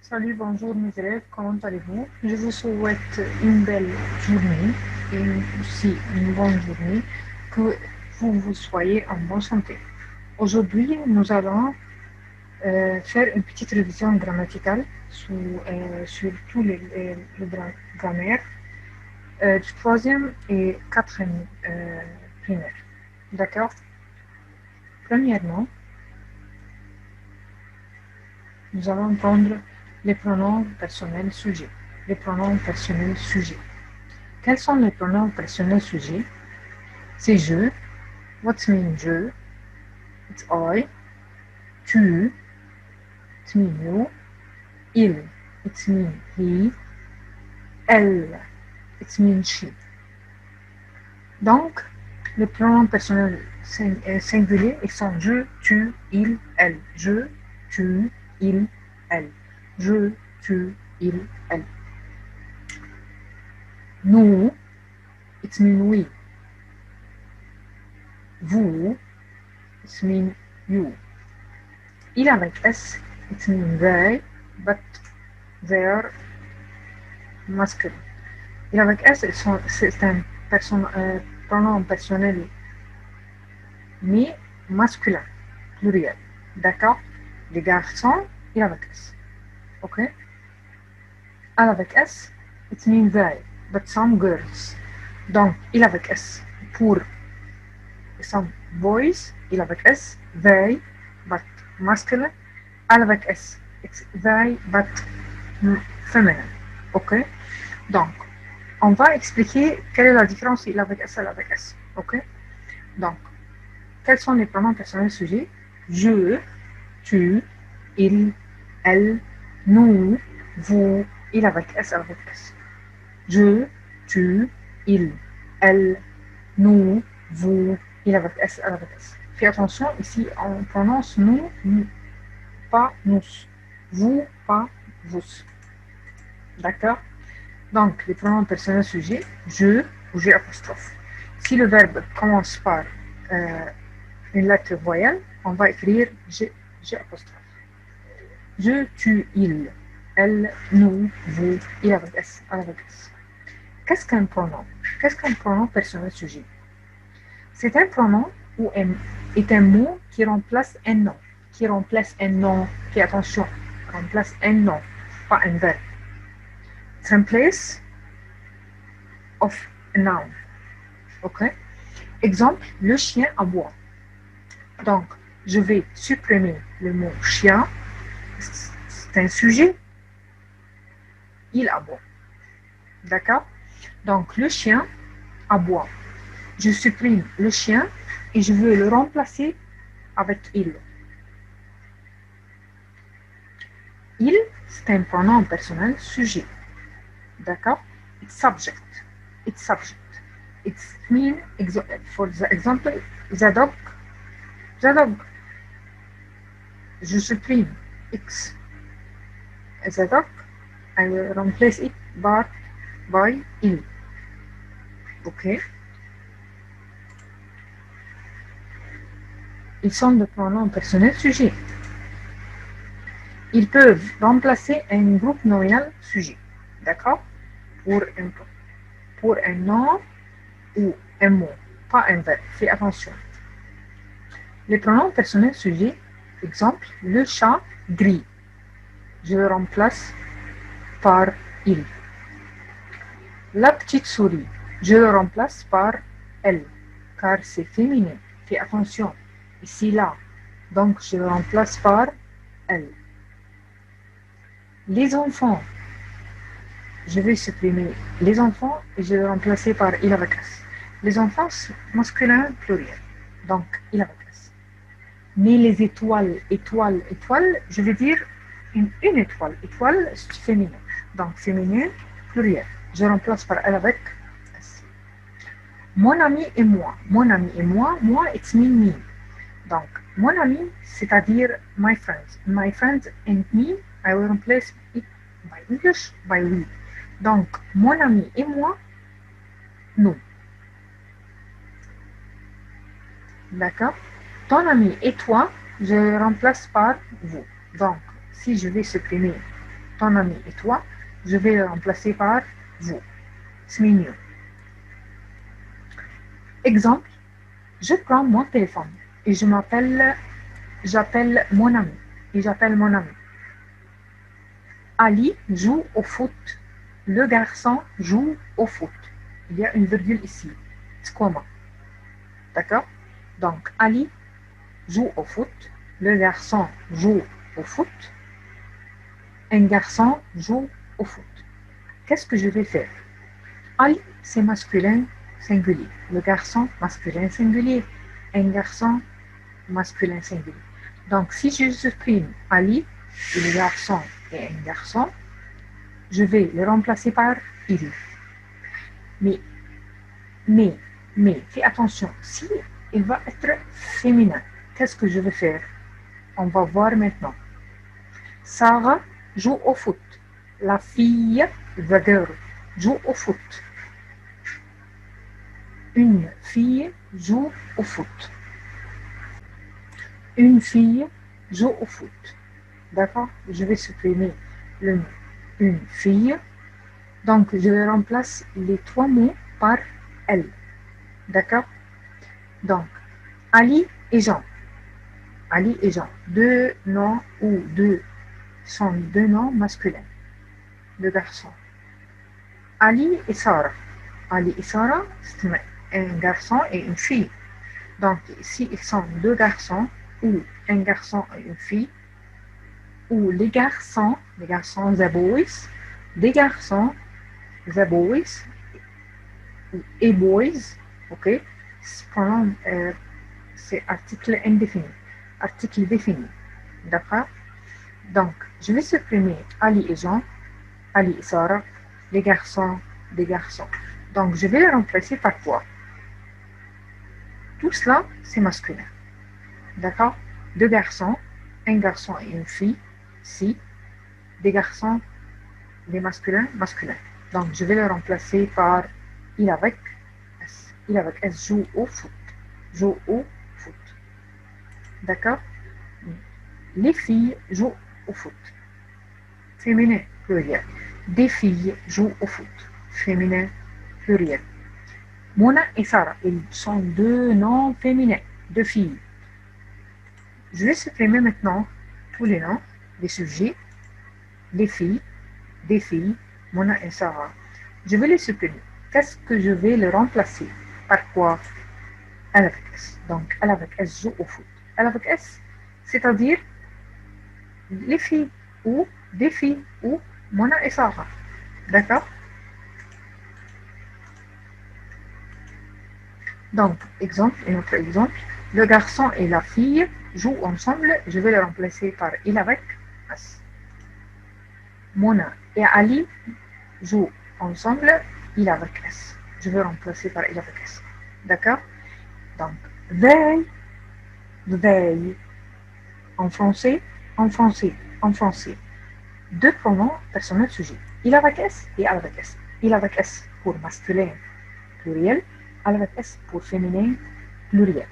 Salut, bonjour mes élèves, comment allez-vous? Je vous souhaite une belle journée et aussi une bonne journée, que vous soyez en bonne santé. Aujourd'hui, nous allons faire une petite révision grammaticale sur tous les grammaires du troisième et quatrième primaire. D'accord? Premièrement, nous allons prendre les pronoms personnels sujets. Les pronoms personnels sujets. Quels sont les pronoms personnels sujets? C'est je, what mean je, it's I, tu, it mean you, il, it mean he, elle, it mean she. Donc, les pronoms personnels singuliers, ils sont je, tu, il, elle. Je, tu, il, elle. Je, tu, il, elle. Nous, it mean we. Vous, it mean you. Il avec S, it means they, but they are masculine. Il avec S, c'est un pronom personnel, mais masculin, pluriel. D'accord? Les garçons, il avec S. Ok? Elle avec S, it means they, but some girls. Donc, il avec S pour some boys, il avec S, they, but masculine. Elle avec S, it's they, but feminine. Ok? Donc, on va expliquer quelle est la différence il avec S et il avec S. Ok? Donc, quels sont les pronoms personnels sujets? Je, tu, il, elle, nous, vous, il avec S, elle avec S. Je, tu, il, elle, nous, vous, il avec S, elle avec S. Fais attention, ici on prononce nous, pas nous. Vous, pas vous. D'accord? Donc, les pronoms personnels sujets, je ou j'ai apostrophe. Si le verbe commence par une lettre voyelle, on va écrire j'ai apostrophe. Je, tu, il, elle, nous, vous, il avec S, elle avec S. Qu'est-ce qu'un pronom? Qu'est-ce qu'un pronom personnel sujet? C'est un pronom ou est un mot qui remplace un nom. Qui remplace un nom, fais attention, remplace un nom, pas un verbe. It replace of a noun. Ok? Exemple, le chien aboie. Donc, je vais supprimer le mot chien. C'est un sujet. Il aboie. D'accord? Donc, le chien aboie. Je supprime le chien et je veux le remplacer avec il. Il, c'est un pronom personnel sujet. D'accord? It's subject. It's subject. It means, for example, the dog. The dog. Je supprime X. The dog, I will replace it by il. Ok? Ils sont des pronoms personnels sujets. Ils peuvent remplacer un groupe nominal sujet. D'accord? Pour un nom ou un mot, pas un verbe. Fais attention. Les pronoms personnels sujets, exemple, le chat gris. Je le remplace par il. La petite souris, je le remplace par elle, car c'est féminin. Fais attention. Ici, là. Donc, je le remplace par elle. Les enfants, je vais supprimer les enfants et je vais le remplacer par il avec S. Les enfants, masculin, pluriel. Donc, il avec S. Mais les étoiles, je vais dire une étoile. Étoile, c'est féminin. Donc, féminin, pluriel. Je remplace par elle avec S. Mon ami et moi. Mon ami et moi, it's me. Donc, mon ami, c'est-à-dire my friends. My friends and me, I will replace it by English, by we. Donc, mon ami et moi, nous. D'accord? Ton ami et toi, je le remplace par vous. Donc, si je vais supprimer ton ami et toi, je vais le remplacer par vous. اسمين you. Exemple, je prends mon téléphone et j'appelle mon ami. Et j'appelle mon ami. Ali joue au foot. Le garçon joue au foot. Il y a une virgule ici. Skoma. D'accord? Donc, Ali joue au foot. Le garçon joue au foot. Un garçon joue au foot. Qu'est-ce que je vais faire? Ali, c'est masculin singulier. Le garçon, masculin singulier. Un garçon, masculin singulier. Donc, si je supprime Ali, le garçon et un garçon, je vais le remplacer par il. Mais, fais attention, si il va être féminin, qu'est-ce que je vais faire? On va voir maintenant. Sarah joue au foot. La fille, the girl, joue au foot. Une fille joue au foot. Une fille joue au foot. D'accord? Je vais supprimer le mot une fille. Donc, je remplace les trois mots par elle. D'accord? Donc, Ali et Jean. Ali et Jean. Deux noms ou sont deux noms masculins de garçons. Ali et Sarah. Ali et Sarah, c'est un garçon et une fille. Donc, ici, ils sont deux garçons ou un garçon et une fille, ou les garçons, the boys, des garçons, the boys, et boys, ok, c'est article indéfini, article défini, d'accord? Donc, je vais supprimer Ali et Jean, Ali et Sarah, les garçons, des garçons. Donc, je vais les remplacer par quoi? Tout cela, c'est masculin, d'accord? Deux garçons, un garçon et une fille, si, des garçons, des masculins, masculins. Donc, je vais le remplacer par il avec S. Il avec S joue au foot. Joue au foot. D'accord? Les filles jouent au foot. Féminin, pluriel. Des filles jouent au foot. Féminin, pluriel. Mona et Sarah, ils sont deux noms féminins, deux filles. Je vais supprimer maintenant tous les noms, les sujets, les filles, des filles, Mona et Sarah. Je vais les supprimer. Qu'est-ce que je vais le remplacer? Par quoi? Elle avec S. Donc, elle avec S joue au foot. Elle avec S, c'est-à-dire les filles ou des filles ou Mona et Sarah. D'accord? Donc, exemple, un autre exemple. Le garçon et la fille jouent ensemble. Je vais le remplacer par il avec S. Mona et Ali jouent ensemble. Il avec S. Je vais remplacer par il avec S. D'accord? Donc, they, en français, en français, en français. Deux pronoms personnels sujets. Il avec S et elle avec S. Il avec S pour masculin pluriel, elle avec S pour féminin pluriel.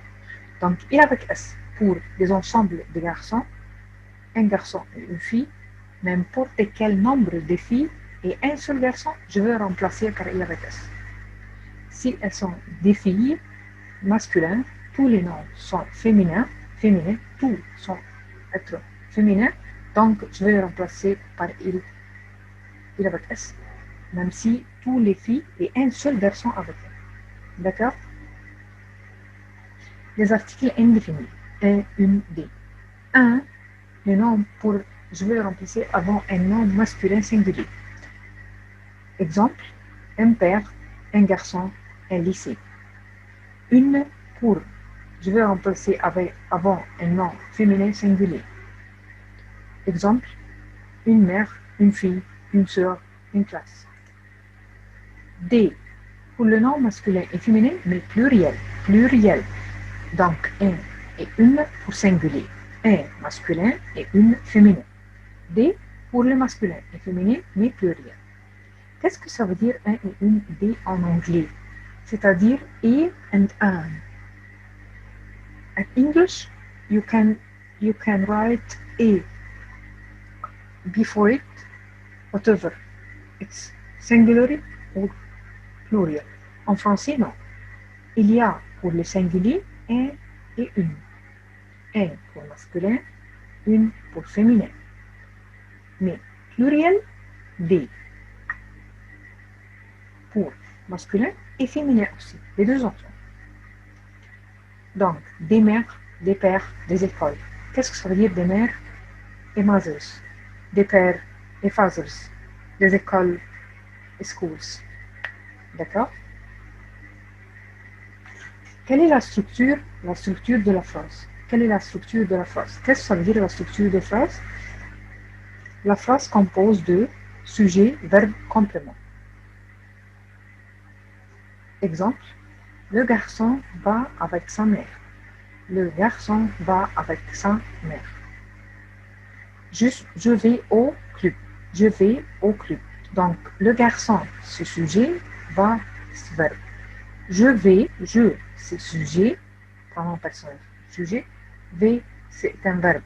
Donc, il avec S pour des ensembles de garçons, un garçon et une fille, n'importe quel nombre de filles et un seul garçon, je vais remplacer par il avec S. Si elles sont des filles masculines, tous les noms sont féminins, tous sont être féminins, donc je vais les remplacer par il avec S, même si tous les filles et un seul garçon avec elles. D'accord? Les articles indéfinis. Un, une, des. Un, le nom pour, je vais le remplacer avant un nom masculin singulier. Exemple, un père, un garçon, un lycée. Une pour, je vais remplacer avant un nom féminin singulier. Exemple, une mère, une fille, une sœur, une classe. Des, pour le nom masculin et féminin, mais pluriel. Pluriel. Donc, un et une pour singulier. Un masculin et une féminin. Des pour le masculin et féminin, mais pluriel. Qu'est-ce que ça veut dire un et une des en anglais? C'est-à-dire a and an. In English, you can write a before it whatever. It's singular ou pluriel. En français, non. Il y a pour le singulier un et une. Un pour masculin, une pour féminin. Mais pluriel, des. Pour masculin et féminin aussi, les deux options. Donc, des mères, des pères, des écoles. Qu'est-ce que ça veut dire des mères et mothers, des pères et fathers, des écoles et schools. D'accord? Quelle est la structure? La structure de la phrase. Quelle est la structure de la phrase? Qu'est-ce que ça veut dire la structure de phrase? La phrase compose de sujet, verbe, complément. Exemple, le garçon va avec sa mère. Le garçon va avec sa mère. Je vais au club. Je vais au club. Donc, le garçon, c'est sujet, va, c'est verbe. Je, c'est sujet, pronom personnel, sujet, vais, c'est un verbe.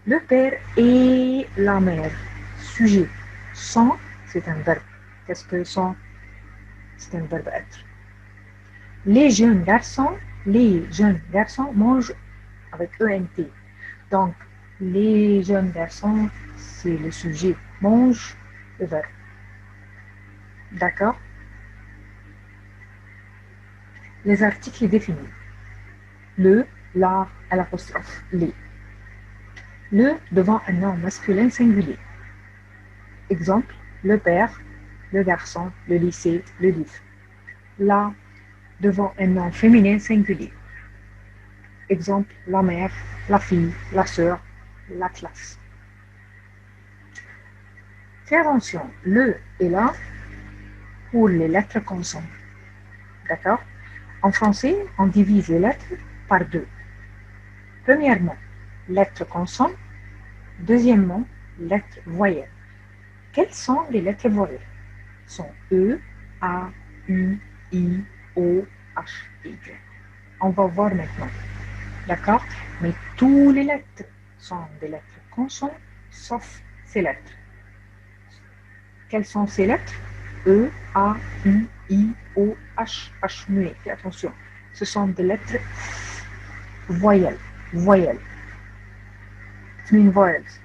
Le père et la mère, sujet, sont, c'est un verbe. Qu'est-ce que sont? C'est un verbe être. Les jeunes garçons mangent avec ENT. Donc, les jeunes garçons, c'est le sujet, mangent, le verbe. D'accord? Les articles définis. Le, la, l'apostrophe, les. Le devant un nom masculin singulier. Exemple, le père, le garçon, le lycée, le livre. La devant un nom féminin singulier. Exemple, la mère, la fille, la sœur, la classe. Fais attention, le et la pour les lettres consonnes. D'accord? En français, on divise les lettres par deux. Premièrement, lettres consonnes. Deuxièmement, lettres voyelles. Quelles sont les lettres voyelles? Ce sont E, A, U, I, O, H, Y. On va voir maintenant. D'accord? Mais toutes les lettres sont des lettres consonnes, sauf ces lettres. Quelles sont ces lettres? E, A, U, I, O, H, H muet. Fais attention. Ce sont des lettres voyelles. Voyelles. It means vowels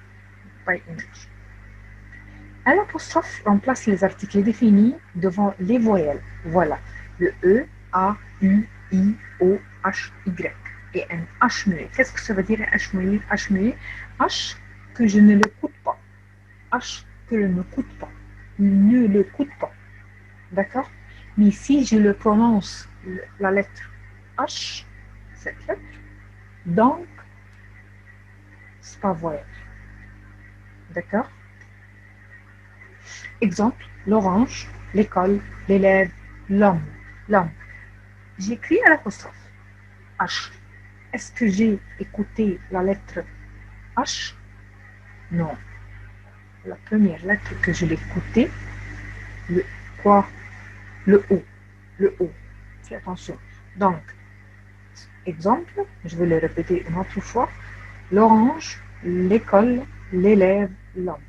by image. L'apostrophe remplace les articles définis devant les voyelles. Voilà. Le E, A, U, I, O, H, Y. Et un H muet. Qu'est-ce que ça veut dire un H muet? H muet. H que je ne le coûte pas. H que je ne coûte pas. Ne le coûte pas. D'accord? Mais si je le prononce, la lettre H, cette lettre, donc, c'est pas voyelle. D'accord? Exemple, l'orange, l'école, l'élève, l'homme. L'homme. J'écris à l'apostrophe H. Est-ce que j'ai écouté la lettre H? Non. La première lettre que je l'ai écoutée, le quoi? Le O. Le O. Fais attention. Donc, exemple, je vais le répéter une autre fois. L'orange, l'école, l'élève, l'homme.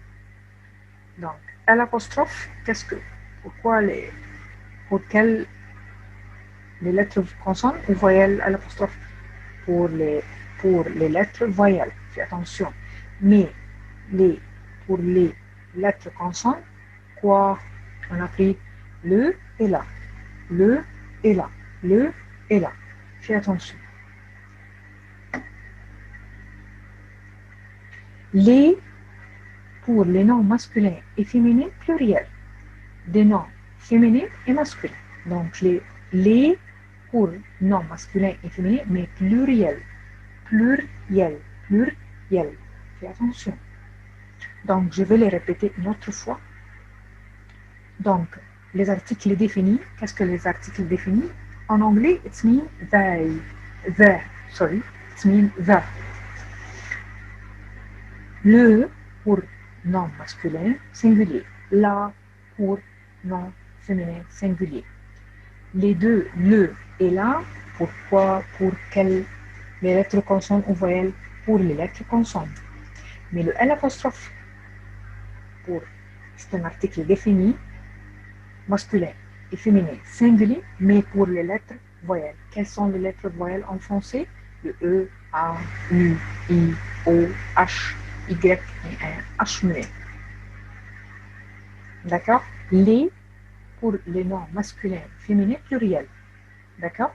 Donc, l'apostrophe, qu'est-ce que? Pourquoi pour quelles les lettres consonnes ou voyelles à l'apostrophe? Pour les lettres voyelles. Fais attention. Mais pour les lettres consonnes, quoi? On a pris le et la. Le et la. Le et la. Fais attention. Les pour les noms masculins et féminins pluriels. Des noms féminins et masculins. Donc les pour noms masculins et féminins, mais pluriel. Pluriel. Pluriel. Fais attention. Donc, je vais les répéter une autre fois. Donc, les articles définis. Qu'est-ce que les articles définis? En anglais, it means they. The. Sorry. It means the. Le pour nom masculin singulier. La pour nom féminin singulier. Les deux, le et la, pourquoi, pour quelles, les lettres consonnes ou voyelles, pour les lettres consonnes. Mais le L apostrophe, c'est un article défini, masculin et féminin, singulier, mais pour les lettres voyelles. Quelles sont les lettres voyelles en français? Le E, A, U, I, O, H, Y et un H muet. D'accord? Les pour les noms masculins, féminins, pluriels. D'accord?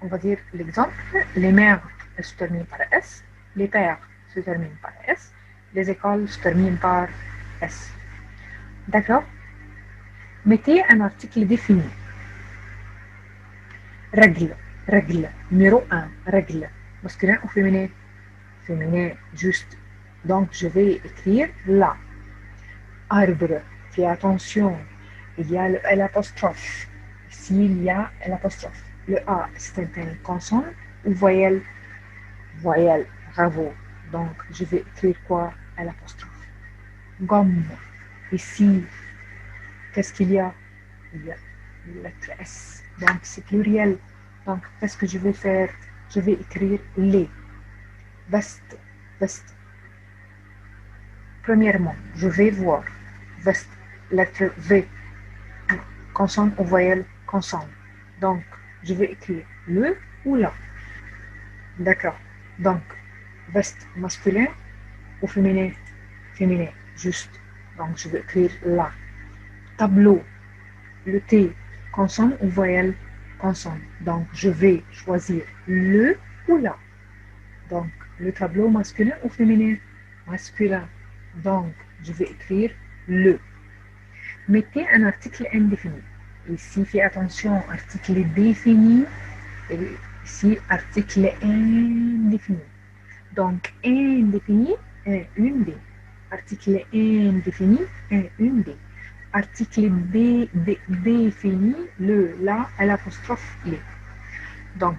On va dire l'exemple. Les mères se terminent par S, les pères se terminent par S, les écoles se terminent par S. D'accord? Mettez un article défini. Règle, règle, numéro 1, règle. Masculin ou féminin? Féminin, juste. Donc, je vais écrire là. Arbre, fais attention. Il y a le l'apostrophe. Ici, il y a l'apostrophe. Le A, c'est un consonne ou voyelle? Voyelle, bravo. Donc, je vais écrire quoi? L'apostrophe. Gomme. Ici, qu'est-ce qu'il y a? Il y a la lettre S. Donc, c'est pluriel. Donc, qu'est-ce que je vais faire? Je vais écrire les. Veste, veste. Premièrement, je vais voir. Veste, lettre V. Consonne ou voyelle? Consonne. Donc, je vais écrire le ou la. D'accord. Donc, veste masculin ou féminin? Féminin, juste. Donc, je vais écrire la. Tableau, le T, consonne ou voyelle? Consonne. Donc, je vais choisir le ou la. Donc, le tableau masculin ou féminin? Masculin. Donc, je vais écrire le. Mettez un article indéfini. Ici, faites attention, article défini. Et ici, article indéfini. Donc, indéfini est une D. Article indéfini est une D. Article défini, le, la, l'apostrophe, les. Donc,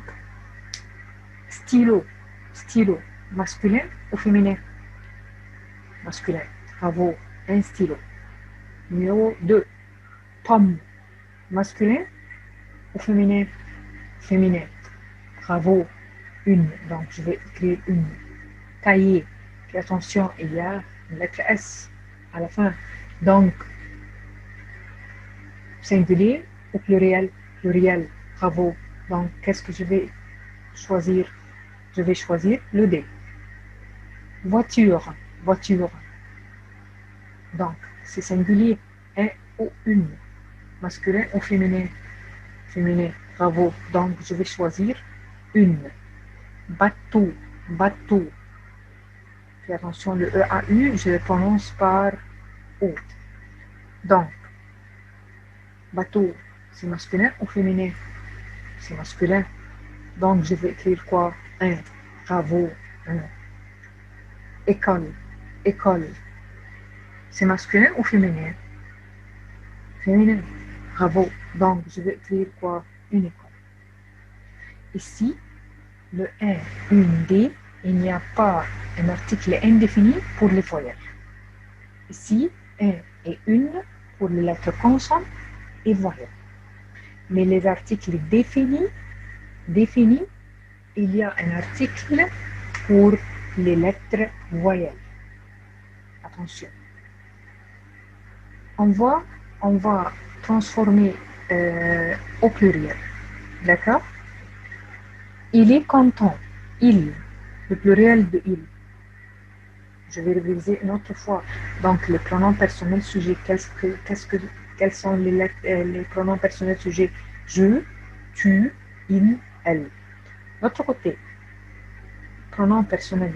stylo, stylo, masculin ou féminin? Masculin. Bravo, un stylo. Numéro 2. Pomme, masculin ou féminin? Féminin. Bravo, une. Donc, je vais écrire une. Cahier. Fais attention, il y a une lettre S à la fin. Donc, singulier ou pluriel? Pluriel. Bravo. Donc, qu'est-ce que je vais choisir? Je vais choisir le D. Voiture, voiture. Donc, c'est singulier. Un ou une. Masculin ou féminin? Féminin. Bravo. Donc, je vais choisir une. Bateau, bateau. Fais attention, le EAU, je le prononce par O. Donc, bateau, c'est masculin ou féminin? C'est masculin. Donc, je vais écrire quoi? Un. Bravo. Un. École, école. C'est masculin ou féminin? Féminin. Bravo. Donc, je vais écrire quoi? Une école. Ici, le 1, une D, il n'y a pas un article indéfini pour les voyelles. Ici, un et une pour les lettres consonnes et voyelles. Mais les articles définis, il y a un article pour les lettres voyelles. Attention. On va transformer au pluriel. D'accord? Il est content. Il. Le pluriel de il. Je vais réviser une autre fois. Donc, les pronoms personnels sujets. Quels sont les pronoms personnels sujets? Je, tu, il, elle. L'autre côté. Pronoms personnels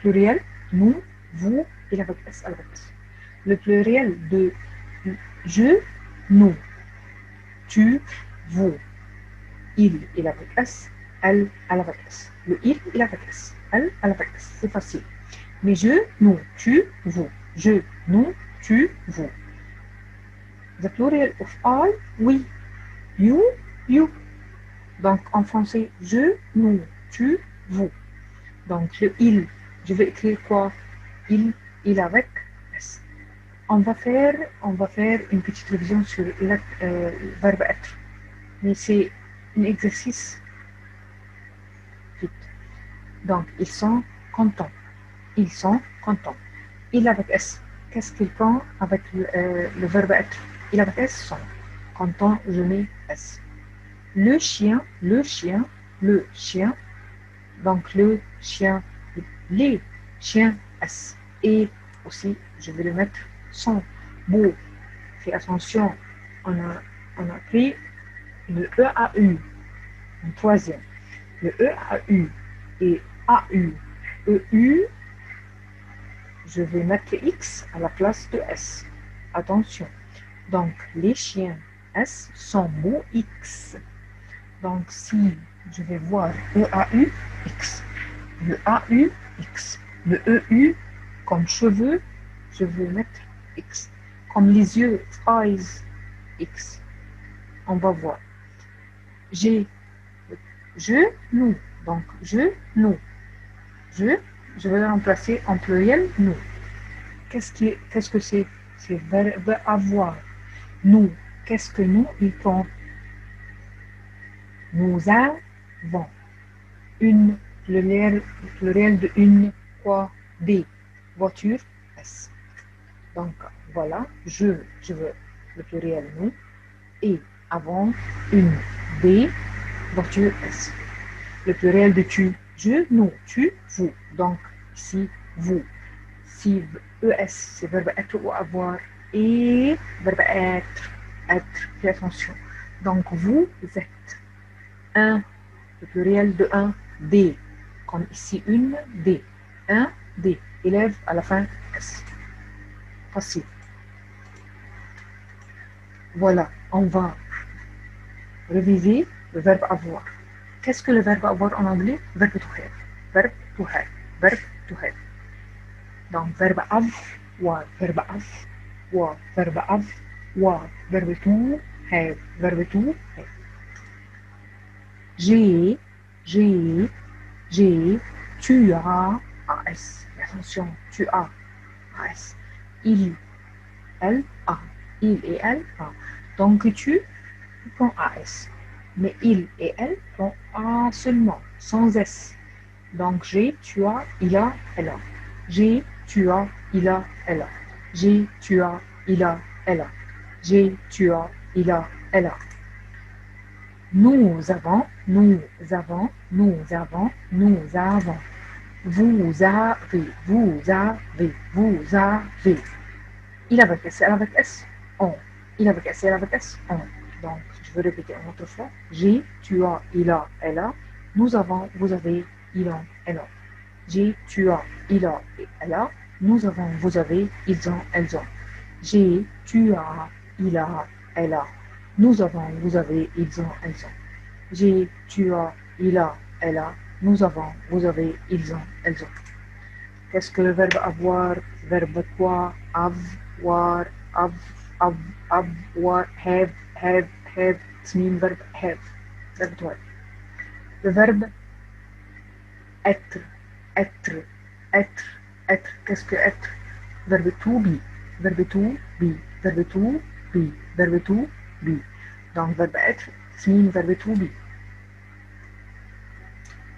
pluriel, nous, vous, il avec S à la base. Le pluriel de je, nous, tu, vous, il avec S, elle avec S. Le il avec S, elle avec S. C'est facile. Mais je, nous, tu, vous. Je, nous, tu, vous. The plural of I, we. You, you. Donc en français, je, nous, tu, vous. Donc le il, je vais écrire quoi? Il avec S. On va faire une petite révision sur le verbe être. Mais c'est un exercice vite. Donc, ils sont contents. Ils sont contents. Il avec S. qu'est-ce qu'il prend avec le verbe être? Il avec S sont. Quand je mets S. Le chien, le chien, le chien. Donc le chien, les chiens S. Et aussi, je vais le mettre son beau. Fais attention, on a pris le EAU, un troisième. Le EAU et AU. EU, je vais mettre X à la place de S. Attention. Donc, les chiens S sont beaux X. Donc, si je vais voir EAU, X. Le AU, X. Le EU, comme cheveux, je vais mettre X. Comme les yeux, eyes, X. On va voir. J'ai je, nous. Donc, je, nous. Je vais le remplacer en pluriel, nous. Qu'est-ce que c'est? C'est verbe avoir. Nous. Qu'est-ce que nous, ils font? Nous avons une, pluriel de une, quoi, des voitures, S. Donc, voilà, je veux le pluriel nous, et avant, une, des voitures, S. Le pluriel de tu, je, nous, tu, vous. Donc, ici, vous. Si ES, c'est verbe être ou avoir, et verbe être, fais attention. Donc, vous êtes un, le pluriel de un, des, comme ici une, des, un, des, élève à la fin, S. Facile. Voilà, on va réviser le verbe avoir. Qu'est-ce que le verbe avoir en anglais? Verbe to have. Verbe to have. Verbe to have. Donc, verbe avoir, verbe avoir, verbe avoir, verbe to have, verbe to have. J'ai, tu as, AS. Attention, tu as, AS. Il, elle, a. Il et elle, a. Donc, tu prends AS. Mais il et elle prend A seulement, sans S. Donc, j'ai, tu as, il a, elle a. J'ai, tu as, il a, elle a. J'ai, tu as, il a, elle a. J'ai, tu as, il a, elle a. Nous avons, nous avons, nous avons, nous avons. Vous avez, vous avez, vous avez. Il avec S, elle avec S, on. Il avec S, elle avec S, on. Donc, je vais répéter une autre fois. J'ai, tu as, il a, elle a. Nous avons, vous avez, il a, elle a. J'ai, tu as, il a, elle a. Nous avons, vous avez, ils ont, elles ont. J'ai, tu as, il a, elle a. Nous avons, vous avez, ils ont, elles ont. J'ai, tu as, il a, elle a. Nous avons, vous avez, ils ont, elles ont. Qu'est-ce que le verbe avoir? Verbe quoi? Avoir, avoir, have, c'est le verbe have. Verbe to have. Le verbe être, être, être, être. Qu'est-ce que être? Verbe to be, verbe to be, verbe to be, verbe to be. Donc, verbe être, c'est le verbe to be.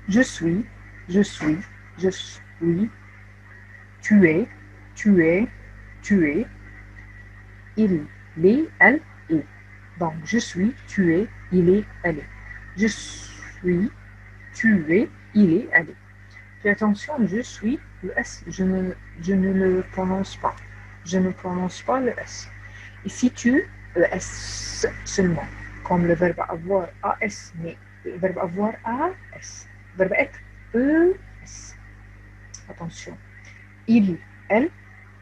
Je suis, je suis, je suis. Tu es, tu es, tu es. Il, les, elle, est. Donc, je suis, tu es, il est, elle est. Je suis, tu es, il est, elle est. Fais attention, je suis, le S, je ne le prononce pas. Je ne prononce pas le S. Ici, tu, le S seulement. Comme le verbe avoir, AS, mais le verbe avoir, AS. Verbe être, ES. Attention. Il, elle,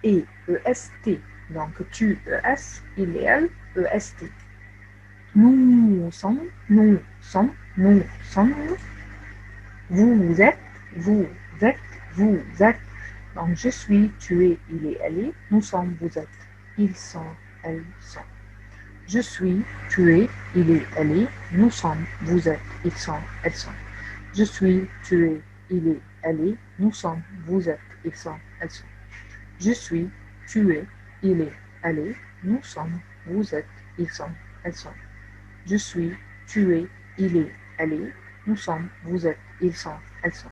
et, EST. Donc, tu, ES, il et elle, EST. Nous sommes, nous sommes, nous sommes. Vous êtes, vous êtes, vous êtes. Donc, je suis, tu es, il est, elle est. Nous sommes, vous êtes, ils sont, elles sont. Je suis, tu es, il est, elle est. Nous sommes, vous êtes, ils sont, elles sont. Je suis, tu es, il est, elle est. Nous sommes, vous êtes, ils sont, elles sont. Je suis, tu es, il est, elle est. Nous sommes, vous êtes, ils sont, elles sont. Je suis, tu es, il est, elle est. Nous sommes, vous êtes, ils sont, elles sont.